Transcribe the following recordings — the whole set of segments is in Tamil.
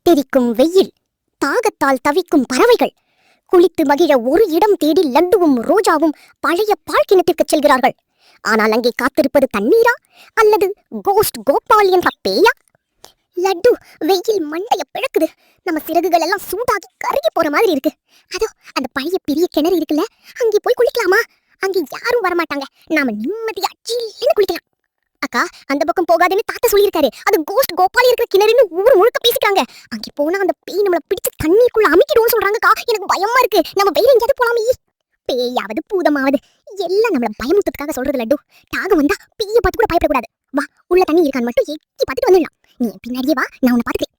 சுட்டெரிக்கும் வெயில், தாகத்தால் தவிக்கும் பறவைகள், குளித்து மகிழ ஒரு இடம் தேடி லட்டுவும் ரோஜாவும் பழைய பால் கிணத்திற்கு செல்கிறார்கள். ஆனால் அங்கே காத்திருப்பது தண்ணீரா அல்லது கோஸ்ட் கோபால் என்ற பேயா? லட்டு, வெயில் மண்டைய பிழக்குது. நம்ம சிறகுகள் எல்லாம் சூடாகி கருகி போற மாதிரி இருக்கு. அதோ அந்த பழைய பெரிய கிணறு இருக்குல்ல, அங்கே போய் குளிக்கலாமா? அங்கே யாரும் வரமாட்டாங்க. நாம நிம்மதியா சில்லுன்னு குளிக்கலாம். அக்கா, அந்த பக்கம் போகாதுன்னு தாத்தா சொல்லியிருக்காரு. அது கோஸ்ட் கோபால் இருக்கிற கிணறுன்னு ஊர் முழுக்க பேசிட்டாங்க. அங்கே போனா அந்த பேய் நம்மள பிடிச்சு தண்ணிக்குள்ள அமிக்கிடுவோம் சொல்றாங்கக்கா. எனக்கு பயமா இருக்கு. நம்ம வேற எங்கேயாவது போலாமே. பேயாவது பூதமாவது எல்லாம் நம்மள பயமுறுத்துறதுக்காக சொல்றது லட்டு. தாகம் வந்தா பேய பார்த்து கூட பயப்படக்கூடாது. வா, உள்ள தண்ணி இருக்கான்னு மட்டும் எட்டி பார்த்துட்டு வந்துடலாம். நீ பின்னாடியே வா, நான் உன்னை பார்த்துக்கிறேன்.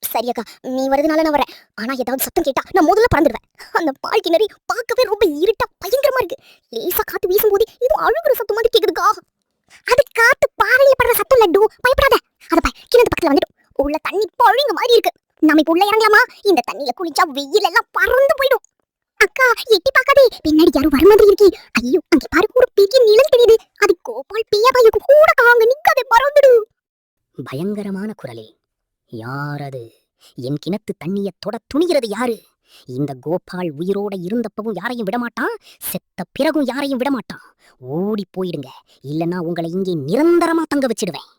சரி அக்கா, நீ வரதுனால நான் வரேன். ஆனா ஏதாவது சத்தம் கேட்டா நான் முதல்ல பறந்துடுவேன். அந்த பால் கிணறு பார்க்கவே ரொம்ப இருட்டா பயங்கரமா இருக்கு. லேசா காத்து வீசும்போது இது அழுகுற சத்தம் மாதிரி கேக்குதுக்கா. அது காத்து பாறையில படுற சத்தம் லட்டு, பயப்படாத. அத பாய், கிணத்து பக்கத்துல வந்துட்டு உள்ள தண்ணி பழுங்க மாதிரி இருக்கு. நாம இப்ப உள்ள இறங்கலாமா? இந்த தண்ணியில குளிச்சா வெயில் எல்லாம் பறந்து போயிடும். அக்கா, எட்டி பார்க்காதே, பின்னாடி யாரும் வர மாதிரி இருக்கி. ஐயோ, அங்கே பாரு, ஒரு பெரிய நிழல் தெரியுது. அது கோபால் பேயாதான் இருக்கும். கூட காங்க நிக்காதே, பறந்துடு. பயங்கரமான குரலே, யார் அது? என் கிணத்து தண்ணிய தொட துணிகிறது யாரு? இந்த கோபால் உயிரோட இருந்தப்பவும் யாரையும் விடமாட்டான், செத்த பிறகும் யாரையும் விடமாட்டான். ஓடி போயிடுங்க, இல்லனா உங்களை இங்கே நிரந்தரமா தங்க வச்சிடுவேன்.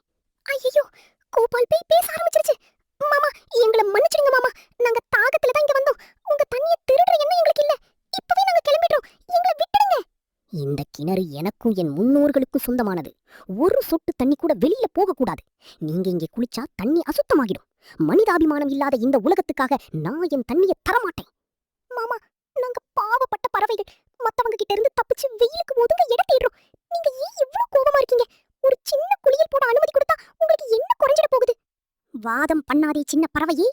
ஐயோ, கோபால் பேய் பேச ஆரம்பிச்சிருச்சு. மாமா, எங்களை மன்னிச்சிடுங்க மாமா. நாங்க தாகத்துல தான் இங்க வந்தோம். உங்க தண்ணியை திருடுற எண்ணம் எங்களுக்கு இல்ல. இப்பவே நாங்க கிளம்பிடுறோம். எங்களை விட்டுடுங்க. இந்த கிணறு எனக்கும் என் முன்னோர்களுக்கும் சொந்தமானது. ஒரு சொட்டு தண்ணி கூட வெளியில போக கூடாது. நீங்க இங்கே குளிச்சா தண்ணி அசுத்தமாகிடும். மனிதாபிமானம் இல்லாத இந்த உலகத்துக்காக நான் என் தண்ணியை தரமாட்டேன். மாமா, நாங்க பாவப்பட்ட பறவைகள். மத்தவங்க கிட்ட இருந்து தப்பிச்சு வெயிலுக்கு ஒதுங்க இடம் தேடுறோம். நீங்க ஏன் இவ்வளவு கோபமா இருக்கீங்க? ஒரு சின்ன குளியல் போட அனுமதி கொடுத்தா உங்களுக்கு என்ன குறைஞ்சிட போகுது? வாதம் பண்ணாதே சின்ன பறவையே.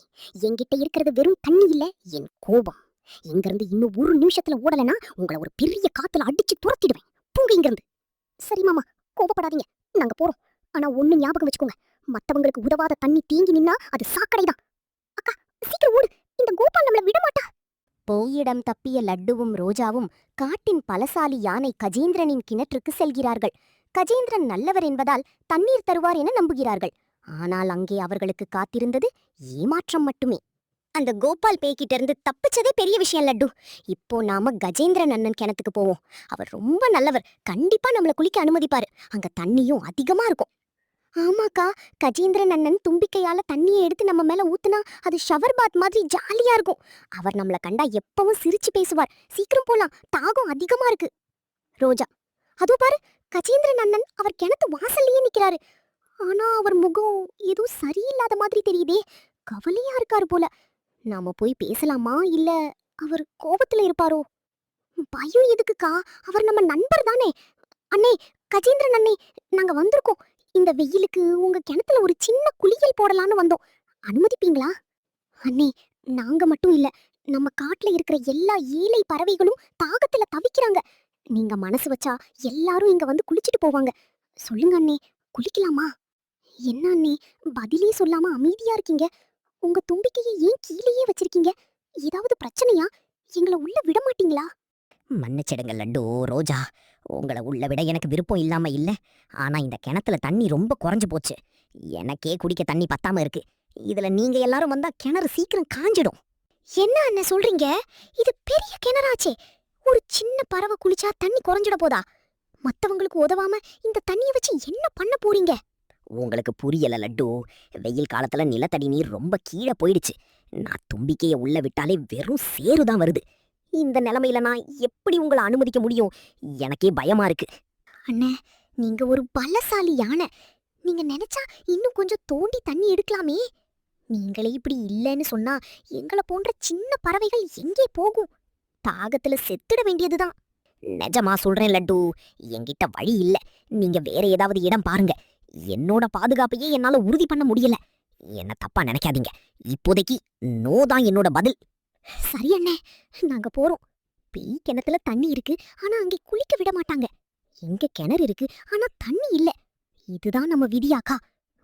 என்கிட்ட இருக்கிறது வெறும் தண்ணி இல்ல, என் கோபம். இங்கிருந்து இன்னும் ஒரு நிமிஷத்துல ஓடலனா உங்களை ஒரு பெரிய காத்துல அடிச்சு துரத்திடுவேன். பூங்க இங்கிருந்து. சரி மாமா, கோபப்படாதீங்க, நாங்க போறோம். ஆனா ஒண்ணு ஞாபகம் வச்சுக்கோங்க, மத்தவங்களுக்கு உதவாத தண்ணி தேங்கி நின்னா அது சாக்கடைதான். அக்கா, சீக்கிரம் ஓடு, இந்த கோபால் நம்மள விட மாட்டா. போயிடம் தப்பிய லட்டுவும் ரோஜாவும் காட்டின் பலசாலி யானை கஜேந்திரனின் கிணற்றுக்கு செல்கிறார்கள். கஜேந்திரன் நல்லவர் என்பதால் தண்ணீர் தருவார் என நம்புகிறார்கள். ஆனால் அங்கே அவர்களுக்கு காத்திருந்தது ஏமாற்றம் மட்டுமே. அந்த கோபால் பேய்கிட்ட இருந்து தப்பிச்சதே பெரிய விஷயம் லட்டு. இப்போ நாம கஜேந்திரன் அண்ணன் கிணத்துக்கு போவோம். அவர் ரொம்ப நல்லவர். கண்டிப்பா நம்மள குளிக்க அனுமதிப்பாரு. அங்க தண்ணியும் அதிகமா இருக்கும். ஆமாக்கா, கஜேந்திரன் அண்ணன் தும்பிக்கையால தண்ணியை எடுத்து நம்ம மேல ஊத்துனா அது ஷவர் பாத் மாதிரி ஜாலியா இருக்கும். அவர் நம்மள கண்டா எப்பவும் சிரிச்சு பேசுவார். சீக்கிரம் போலாம், தாகம் அதிகமா இருக்கு. ரோஜா, அதோ பாரு, கஜேந்திரன் அண்ணன் அவர் கிணத்து வாசல்லையே நிக்கிறாரு. ஆனா அவர் முகம் ஏதோ சரியில்லாத மாதிரி தெரியுதே. கவலையா இருக்காரு போல. நாம போய் பேசலாமா, இல்ல அவர் கோபத்துல இருப்பாரோ? பயம் எதுக்குக்கா? அவர் நம்ம நண்பர் தானே. அண்ணே, கஜேந்திரன் அண்ணே, நாங்க வந்திருக்கோம். இந்த வெயிலுக்கு உங்க கிணத்துல ஒரு சின்ன குளியல் போடலான்னு வந்தோம். அனுமதிப்பீங்களா? அண்ணே, நாங்க மட்டும் இல்ல, நம்ம காட்டுல இருக்கிற எல்லா ஏழை பறவைகளும் தாகத்துல தவிக்கிறாங்க. நீங்க மனசு வச்சா எல்லாரும் இங்க வந்து குளிச்சுட்டு போவாங்க. சொல்லுங்க அண்ணே, குளிக்கலாமா? என்ன அண்ணே, பதிலே சொல்லாம அமைதியா இருக்கீங்க? உங்க தும்பிக்கையை ஏன் கீழேயே வச்சிருக்கீங்க? ஏதாவது பிரச்சனையா? எங்களை உள்ள விட மாட்டீங்களா? மன்னிச்சிடுங்க லட்டு, ரோஜா. உங்களை உள்ள விட எனக்கு விருப்பம் இல்லாம இல்ல. ஆனா இந்த கிணத்துல தண்ணி ரொம்ப குறைஞ்சு போச்சு. எனக்கே குடிக்க தண்ணி பத்தாம இருக்கு. இதுல நீங்க எல்லாரும் வந்தா கிணறு சீக்கிரம் காஞ்சிடும். என்ன அண்ணன் சொல்றீங்க? இது பெரிய கிணறாச்சே. ஒரு சின்ன பறவை குளிச்சா தண்ணி குறைஞ்சிட போதா? மத்தவங்களுக்கு உதவாம இந்த தண்ணியை வச்சு என்ன பண்ண போறீங்க? உங்களுக்கு புரியல லட்டு. வெயில் காலத்துல நிலத்தடி நீர் ரொம்ப கீழே போயிடுச்சு. நான் தும்பிக்கையை உள்ள விட்டாலே வெறும் சேருதான் வருது. இந்த நிலைமையில நான் எப்படி உங்களை அனுமதிக்க முடியும்? எனக்கே பயமா இருக்கு. அண்ணே, நீங்க ஒரு பலசாலி யானை. நீங்க நினைச்சா இன்னும் கொஞ்சம் தோண்டி தண்ணி எடுக்கலாமே. நீங்களே இப்படி இல்லைன்னு சொன்னா எங்களை போன்ற சின்ன பறவைகள் எங்கே போகும்? தாகத்துல செத்துட வேண்டியதுதான். நிஜமா சொல்றேன் லட்டு, என்கிட்ட வழி இல்ல. நீங்க வேற ஏதாவது இடம் பாருங்க. என்னோட பாதுகாப்பையே என்னால உறுதி பண்ண முடியல. என்ன தப்பா நினைக்காதீங்க. இப்போதைக்கு நோ தான் என்னோட பதில். சரி அண்ணே, நாங்க போறோம். பேய் கிணத்துல தண்ணி இருக்கு, ஆனா அங்கே குளிக்க விட மாட்டாங்க. எங்க கிணறு இருக்கு, ஆனா தண்ணி இல்ல. இதுதான் நம்ம விதியாக்கா.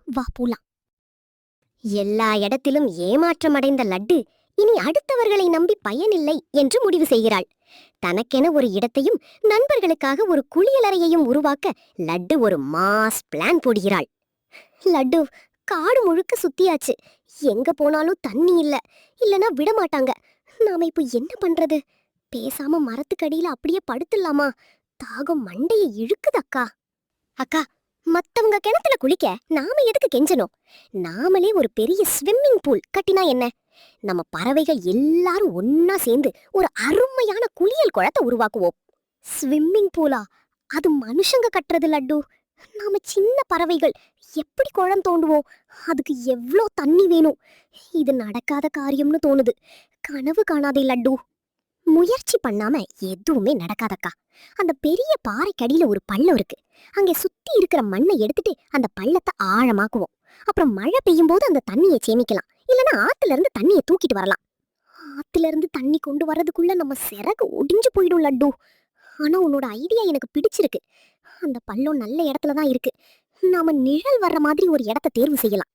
வா போலாம். எல்லா இடத்திலும் ஏமாற்றம் அடைந்த லட்டு இனி அடுத்தவர்களை நம்பி பயனில்லை என்று முடிவு செய்கிறாள். தனக்கென ஒரு இடத்தையும் நண்பர்களுக்காக ஒரு குளியலறையையும் உருவாக்க லட்டு ஒரு மாஸ் பிளான் போடுகிறாள். லட்டு, காடு முழுக்க சுத்தியாச்சு. எங்க போனாலும் தண்ணி இல்ல, இல்லனா விட மாட்டாங்க. நாம இப்போ என்ன பண்றது? பேசாம மரத்துக்கடியில அப்படியே படுத்துடலாமா? தாகம் மண்டைய இழுக்குது அக்கா. அக்கா, மத்தவங்க கிணத்துல குளிக்க நாம எதுக்கு கெஞ்சணும்? நாமளே ஒரு பெரிய ஸ்விம்மிங் பூல் கட்டினா என்ன? நம்ம பறவைகள் எல்லாரும் ஒன்னா சேர்ந்து ஒரு அருமையான குளியல் குளத்தை உருவாக்குவோம். ஸ்விம்மிங் பூலா? அது மனுஷங்க கட்டுறது லட்டு. நாம சின்ன பறவைகள் எப்படி குளம் தோண்டுவோம்? அதுக்கு எவ்ளோ தண்ணி வேணும்? இது நடக்காத காரியம்னு தோணுது. கனவு காணாதே லட்டு. முயற்சி பண்ணாம எதுவுமே நடக்காதக்கா. அந்த பெரிய பாறைக்கடியில ஒரு பள்ளம் இருக்கு. அங்கே சுத்தி இருக்கிற மண்ணை எடுத்துட்டு அந்த பள்ளத்தை ஆழமாக்குவோம். அப்புறம் மழை பெய்யும் போது அந்த தண்ணியை சேமிக்கலாம். இல்லனா ஆத்துல இருந்து தண்ணியை தூக்கிட்டு வரலாம். ஆத்துல இருந்து தண்ணி கொண்டு வர்றதுக்குள்ள நம்ம சிறகு ஒடிஞ்சு போயிடும் லட்டு. ஆனா உன்னோட ஐடியா எனக்கு பிடிச்சிருக்கு. அந்த பள்ளம் நல்ல இடத்துல தான் இருக்கு. நாம நிழல் வர்ற மாதிரி ஒரு இடத்தை தேர்வு செய்யலாம்.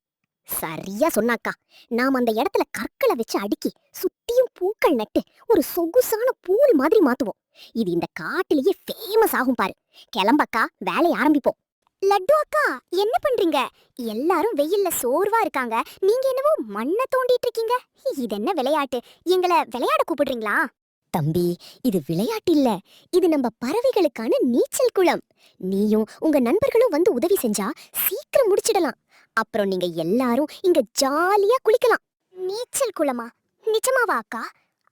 சரியா சொன்னாக்கா. நாம அந்த இடத்துல கற்களை வச்சு அடுக்கி சுத்தியும் பூக்கள் நட்டு ஒரு சொகுசான பூல் மாதிரி மாத்துவோம். இது இந்த காட்டிலேயே ஃபேமஸ் ஆகும் பாரு. கிளம்பக்கா, வேலையை ஆரம்பிப்போம். லட்டு அக்கா, என்ன பண்றீங்க? எல்லாரும் வெயில்ல சோர்வா இருக்காங்க, நீங்க என்னவோ மண்ணை தோண்டிட்டு இருக்கீங்க. இது என்ன விளையாட்டு? எங்களை விளையாட கூப்பிடுறீங்களா? தம்பி, இது விளையாட்டு இல்ல. இது நம்ம பறவைகளுக்கான நீச்சல் குளம். நீயும் உங்க நண்பர்களும் வந்து உதவி செஞ்சா சீக்கிரம் முடிச்சிடலாம். அப்புறம் நீங்க எல்லாரும் இங்க ஜாலியா குளிக்கலாம். நீச்சல் குளமா? நிஜமாவா அக்கா?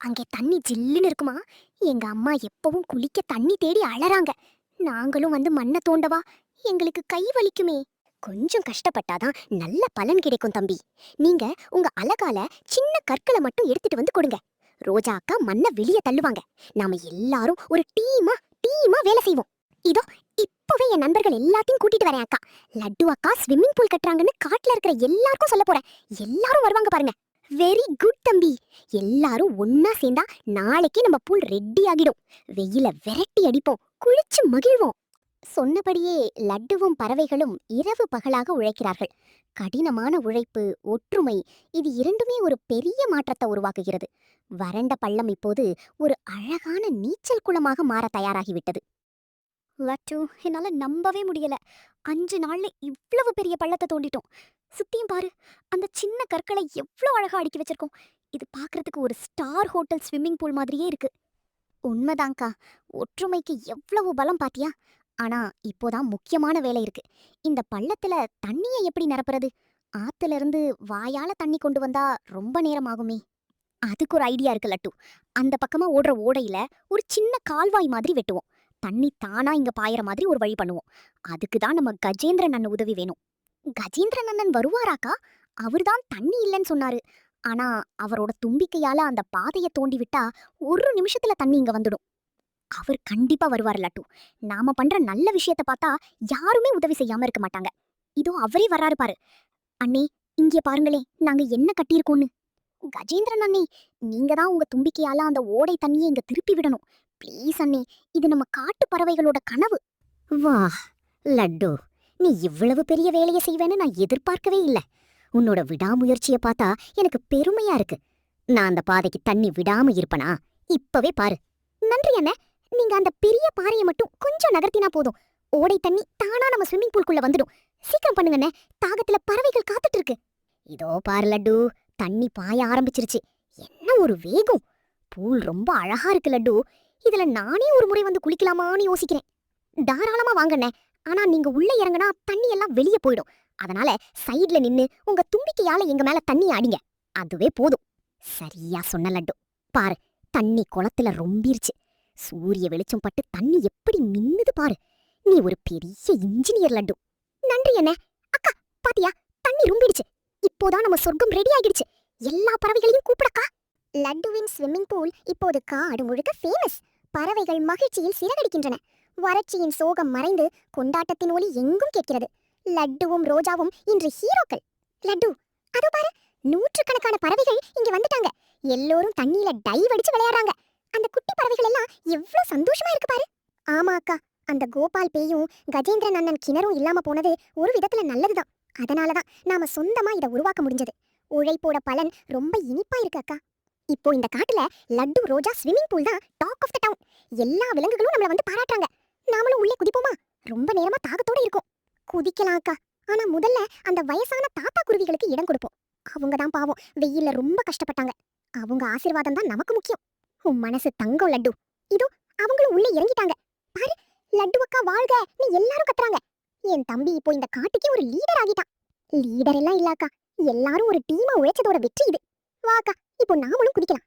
அங்கே தண்ணி ஜில்லுன்னு இருக்குமா? எங்க அம்மா எப்பவும் குளிக்க தண்ணி தேடி அழறாங்க. நாங்களும் வந்து மண்ணை தோண்டவா? எங்களுக்கு கை வலிக்குமே. கொஞ்சம் கஷ்டப்பட்டாதான் நல்ல பலன் கிடைக்கும் தம்பி. நீங்க உங்க அலகால சின்ன கற்களை மட்டும் எடுத்துட்டு வந்து கொடுங்க. ரோஜா அக்கா மண்ணை வெளியே தள்ளுவாங்க. நாம எல்லாரும் ஒரு டீமா வேலை செய்வோம். இதோ இப்பவே என் நண்பர்கள் எல்லாத்தையும் கூட்டிட்டு வரேன் அக்கா. லட்டு அக்கா ஸ்விம்மிங் பூல் கட்டுறாங்கன்னு காட்டுல இருக்கிற எல்லாருக்கும் சொல்ல போறேன். எல்லாரும் வருவாங்க பாருங்க. வெரி குட் தம்பி. எல்லாரும் ஒன்னா சேர்ந்தா நாளைக்கே நம்ம பூல் ரெடி ஆகிடும். வெயில விரட்டி அடிப்போம், குளிச்சு மகிழ்வோம். சொன்னபடியே லட்டுவும் பறவைகளும் இரவு பகலாக உழைக்கிறார்கள். கடினமான உழைப்பு, ஒற்றுமை, இது இரண்டுமே ஒரு பெரிய மாற்றத்தை உருவாக்குகிறது. வறண்ட பள்ளம் இப்போது ஒரு அழகான நீச்சல் குளமாக மாற தயாராகிவிட்டது. லட்டு, என்னால நம்பவே முடியல. 5 நாள்ல இவ்வளவு பெரிய பள்ளத்தை தோண்டிட்டோம். சுத்தியும் பாரு, அந்த சின்ன கற்களை எவ்வளவு அழகா அடுக்கி வச்சிருக்கோம். இது பாக்குறதுக்கு ஒரு ஸ்டார் ஹோட்டல் ஸ்விம்மிங் பூல் மாதிரியே இருக்கு. உண்மைதான்க்கா, ஒற்றுமைக்கு எவ்வளவு பலம் பாத்தியா? ஆனா இப்போதான் முக்கியமான வேலை இருக்கு. இந்த பள்ளத்துல தண்ணியை எப்படி நிரப்புறது? ஆத்துல இருந்து வாயால தண்ணி கொண்டு வந்தா ரொம்ப நேரம் ஆகுமே. அதுக்கு ஒரு ஐடியா இருக்கு லட்டு. அந்த பக்கமா ஓடுற ஓடையில ஒரு சின்ன கால்வாய் மாதிரி வெட்டுவோம். தண்ணி தானா இங்க பாயிற மாதிரி ஒரு வழி பண்ணுவோம். அதுக்கு தான் நம்ம கஜேந்திரன் அண்ணன் உதவி வேணும். கஜேந்திரன் அண்ணன் வருவாராக்கா? அவர்தான் தண்ணி இல்லைன்னு சொன்னாரு. ஆனா அவரோட தும்பிக்கையால அந்த பாதையை தோண்டி விட்டா ஒரு நிமிஷத்துல தண்ணி இங்க வந்துடும். அவர் கண்டிப்பா வருவார் லட்டு. நாம பண்ற நல்ல விஷயத்த பார்த்தா யாருமே உதவி செய்யாம இருக்க மாட்டாங்க. இதோ அவரே வர்றாரு பாரு. அண்ணே, இங்கே பாருங்களே, நாங்க என்ன கட்டியிருக்கோன்னு. கஜேந்திரன் அண்ணே, நீங்க தான் உங்க தும்பிக்கையால அந்த ஓடை தண்ணியை இங்க திருப்பி விடணும். ப்ளீஸ் அண்ணே, இது நம்ம காட்டு பறவைகளோட கனவு. வா லட்டு, நீ இவ்வளவு பெரிய வேலையை செய்வேன்னு நான் எதிர்பார்க்கவே இல்லை. உன்னோட விடாமுயற்சியை பார்த்தா எனக்கு பெருமையா இருக்கு. நான் அந்த பாதைக்கு தண்ணி விடாம இருப்பனா? இப்பவே பாரு. நன்றி அண்ணே. நீங்க அந்த பெரிய பாறையை மட்டும் கொஞ்சம் நகர்த்தினா போதும். ஓடை தண்ணி தானா நம்ம ஸ்விம்மிங் பூல்குள்ள வந்துடும். சீக்கிரம் பண்ணுங்கண்ணே, தாகத்துல பறவைகள் காத்துட்டு இருக்கு. இதோ பாரு லட்டு, தண்ணி பாய ஆரம்பிச்சிருச்சு. என்ன ஒரு வேகம்! பூல் ரொம்ப அழகா இருக்கு லட்டு. இதுல நானே ஒரு முறை வந்து குளிக்கலாமான்னு யோசிக்கிறேன். தாராளமா வாங்கண்ணே. ஆனா நீங்க உள்ள இறங்கினா தண்ணி எல்லாம் வெளியே போயிடும். அதனால சைட்ல நின்னு உங்க தும்பிக்கையால எங்க மேல தண்ணி அடிங்க. அதுவே போதும். சரியா சொன்ன லட்டு. பாரு, தண்ணி குளத்துல ரொம்பிருச்சு. சூரிய வெளிச்சம் பட்டு தண்ணி எப்படி மின்னுது பாரு. நீ ஒரு பெரிய இன்ஜினியர் லட்டு. நன்றி அண்ணே. அக்கா, பாத்தியா, தண்ணி ரொம்பிடுச்சு. இப்போதான் நம்ம சொர்க்கம் ரெடி ஆகிடுச்சு. எல்லா பறவைகளையும் கூப்பிடக்கா. லட்டுவின் ஸ்விம்மிங் பூல் இப்போது காடு முழுக்க ஃபேமஸ். பறவைகள் மகிழ்ச்சியில் சிறகடிக்கின்றன. வறட்சியின் சோகம் மறைந்து கொண்டாட்டத்தின் ஒலி எங்கும் கேட்கிறது. லட்டுவும் ரோஜாவும் இன்று ஹீரோக்கள். லட்டு, அதோ பாரு, நூற்றுக்கணக்கான பறவைகள் இங்க வந்துட்டாங்க. எல்லோரும் தண்ணியில டைவ் அடிச்சு விளையாடுறாங்க. அந்த குட்டி பறவைகள் எல்லாம் எவ்வளவு சந்தோஷமா இருக்கு பாரு. ஆமா அக்கா, அந்த கோபால் பேயும் கஜேந்திரன் அண்ணன் கிணறும் இல்லாம போனது ஒரு விதத்துல நல்லதுதான். அதனாலதான் நாம சொந்தமா இதை உருவாக்க முடிஞ்சது. உழைப்போட பலன் ரொம்ப இனிப்பா இருக்கு அக்கா. இப்போ இந்த காட்டுல லட்டு ரோஜா ஸ்விம்மிங் பூல் தான் டாக் ஆஃப் த டவுன். எல்லா விலங்குகளும் நம்மள வந்து பாராட்டுறாங்க. நாமளும் உள்ளே குதிப்போமா? ரொம்ப நேரமா தாகத்தோட இருக்கும். குதிக்கலாம் அக்கா. ஆனா முதல்ல அந்த வயசான தாத்தா குருவிகளுக்கு இடம் கொடுப்போம். அவங்க தான் பாவம் வெயில்ல ரொம்ப கஷ்டப்பட்டாங்க. அவங்க ஆசீர்வாதம் தான் நமக்கு முக்கியம். உன் மனசு தங்கம் லட்டு. இதோ அவங்களும் உள்ள இறங்கிட்டாங்க. பாரு, லட்டு அக்கா வாழ்க நீ எல்லாரும் கத்துறாங்க. என் தம்பி இப்போ இந்த காட்டுக்கே ஒரு லீடர் ஆகிட்டான். லீடர் எல்லாம் இல்ல அக்கா, எல்லாரும் ஒரு டீமா உழைச்சதோட வெற்றி இது. வா அக்கா, இப்போ நாமளும் குதிக்கலாம்.